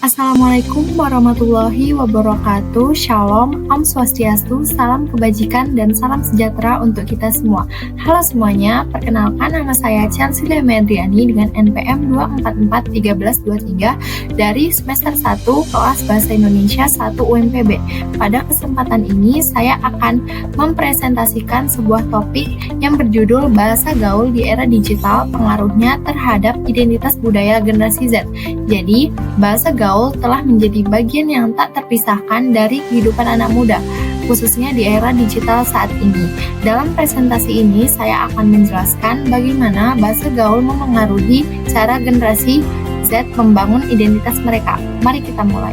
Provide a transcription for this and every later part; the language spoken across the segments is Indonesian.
Assalamualaikum warahmatullahi wabarakatuh. Shalom, Om Swastiastu, salam kebajikan dan salam sejahtera untuk kita semua. Halo semuanya, perkenalkan nama saya Chelsea Medriani dengan NPM 2441323 dari semester 1 kelas Bahasa Indonesia 1 UMPB. Pada kesempatan ini saya akan mempresentasikan sebuah topik yang berjudul Bahasa Gaul di Era Digital, Pengaruhnya Terhadap Identitas Budaya Generasi Z. Jadi, bahasa gaul telah menjadi bagian yang tak terpisahkan dari kehidupan anak muda, khususnya di era digital saat ini. Dalam presentasi ini, saya akan menjelaskan bagaimana bahasa gaul memengaruhi cara generasi Z membangun identitas mereka. Mari kita mulai.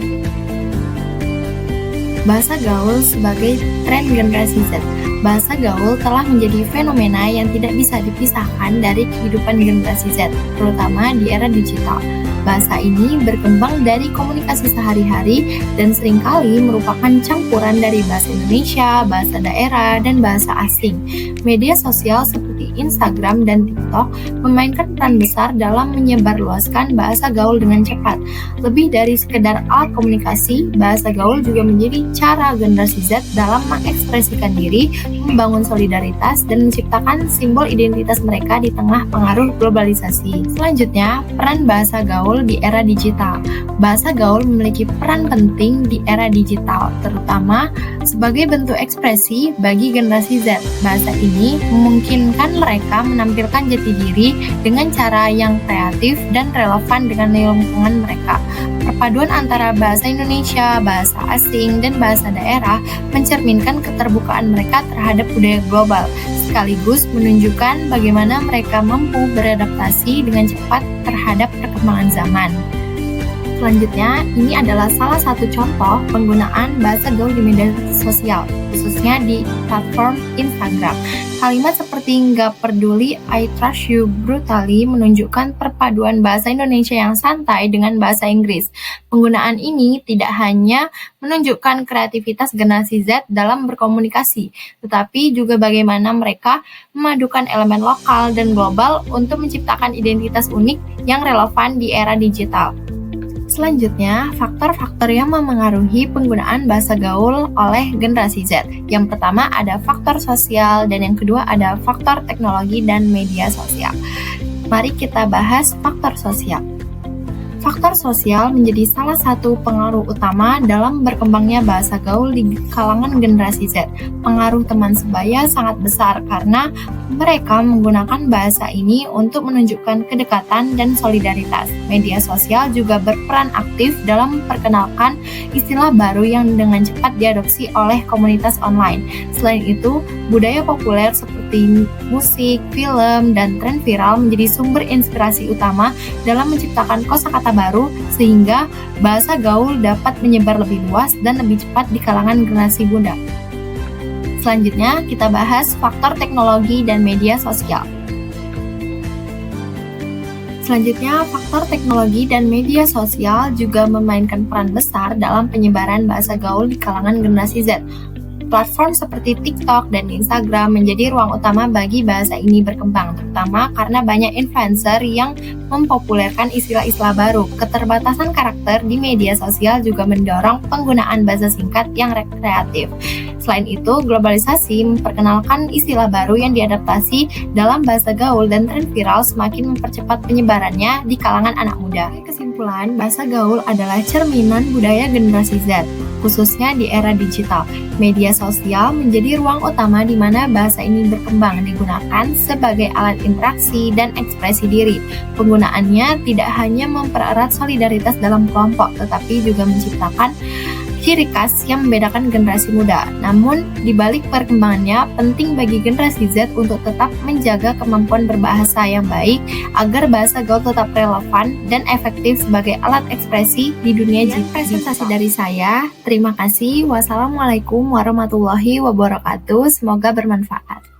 Bahasa gaul sebagai tren generasi Z. Bahasa gaul telah menjadi fenomena yang tidak bisa dipisahkan dari kehidupan generasi Z, terutama di era digital. Bahasa ini berkembang dari komunikasi sehari-hari dan seringkali merupakan campuran dari bahasa Indonesia, bahasa daerah, dan bahasa asing. Media sosial seperti Instagram dan TikTok memainkan peran besar dalam menyebarluaskan bahasa gaul dengan cepat. Lebih dari sekedar alat komunikasi, bahasa gaul juga menjadi cara generasi Z dalam mengekspresikan diri, membangun solidaritas, dan menciptakan simbol identitas mereka di tengah pengaruh globalisasi. Selanjutnya, peran bahasa gaul di era digital. Bahasa gaul memiliki peran penting di era digital, terutama sebagai bentuk ekspresi bagi generasi Z. Bahasa ini memungkinkan mereka menampilkan jati diri dengan cara yang kreatif dan relevan dengan lingkungan mereka. Perpaduan antara bahasa Indonesia, bahasa asing, dan bahasa daerah mencerminkan keterbukaan mereka terhadap budaya global, sekaligus menunjukkan bagaimana mereka mampu beradaptasi dengan cepat terhadap perkembangan zaman. Selanjutnya, ini adalah salah satu contoh penggunaan bahasa gaul di media sosial, khususnya di platform Instagram. Kalimat seperti "nggak peduli, I trust you brutally" menunjukkan perpaduan bahasa Indonesia yang santai dengan bahasa Inggris. Penggunaan ini tidak hanya menunjukkan kreativitas generasi Z dalam berkomunikasi, tetapi juga bagaimana mereka memadukan elemen lokal dan global untuk menciptakan identitas unik yang relevan di era digital. Selanjutnya, faktor-faktor yang memengaruhi penggunaan bahasa gaul oleh generasi Z. Yang pertama ada faktor sosial dan yang kedua ada faktor teknologi dan media sosial. Mari kita bahas faktor sosial. Faktor sosial menjadi salah satu pengaruh utama dalam berkembangnya bahasa gaul di kalangan generasi Z. Pengaruh teman sebaya sangat besar karena mereka menggunakan bahasa ini untuk menunjukkan kedekatan dan solidaritas. Media sosial juga berperan aktif dalam memperkenalkan istilah baru yang dengan cepat diadopsi oleh komunitas online. Selain itu, budaya populer seperti musik, film, dan tren viral menjadi sumber inspirasi utama dalam menciptakan kosakata baru sehingga bahasa gaul dapat menyebar lebih luas dan lebih cepat di kalangan generasi muda. Selanjutnya, kita bahas faktor teknologi dan media sosial. Selanjutnya, faktor teknologi dan media sosial juga memainkan peran besar dalam penyebaran bahasa gaul di kalangan generasi Z. Platform seperti TikTok dan Instagram menjadi ruang utama bagi bahasa ini berkembang, terutama karena banyak influencer yang mempopulerkan istilah-istilah baru. Keterbatasan karakter di media sosial juga mendorong penggunaan bahasa singkat yang kreatif. Selain itu, globalisasi memperkenalkan istilah baru yang diadaptasi dalam bahasa gaul dan tren viral semakin mempercepat penyebarannya di kalangan anak muda. Kesimpulan, bahasa gaul adalah cerminan budaya generasi Z, khususnya di era digital. Media sosial menjadi ruang utama di mana bahasa ini berkembang, digunakan sebagai alat interaksi dan ekspresi diri. Penggunaannya tidak hanya mempererat solidaritas dalam kelompok, tetapi juga menciptakan ciri khas yang membedakan generasi muda. Namun, di balik perkembangannya, penting bagi generasi Z untuk tetap menjaga kemampuan berbahasa yang baik agar bahasa gaul tetap relevan dan efektif sebagai alat ekspresi di dunia digital. Presentasi dari saya. Terima kasih. Wassalamualaikum warahmatullahi wabarakatuh. Semoga bermanfaat.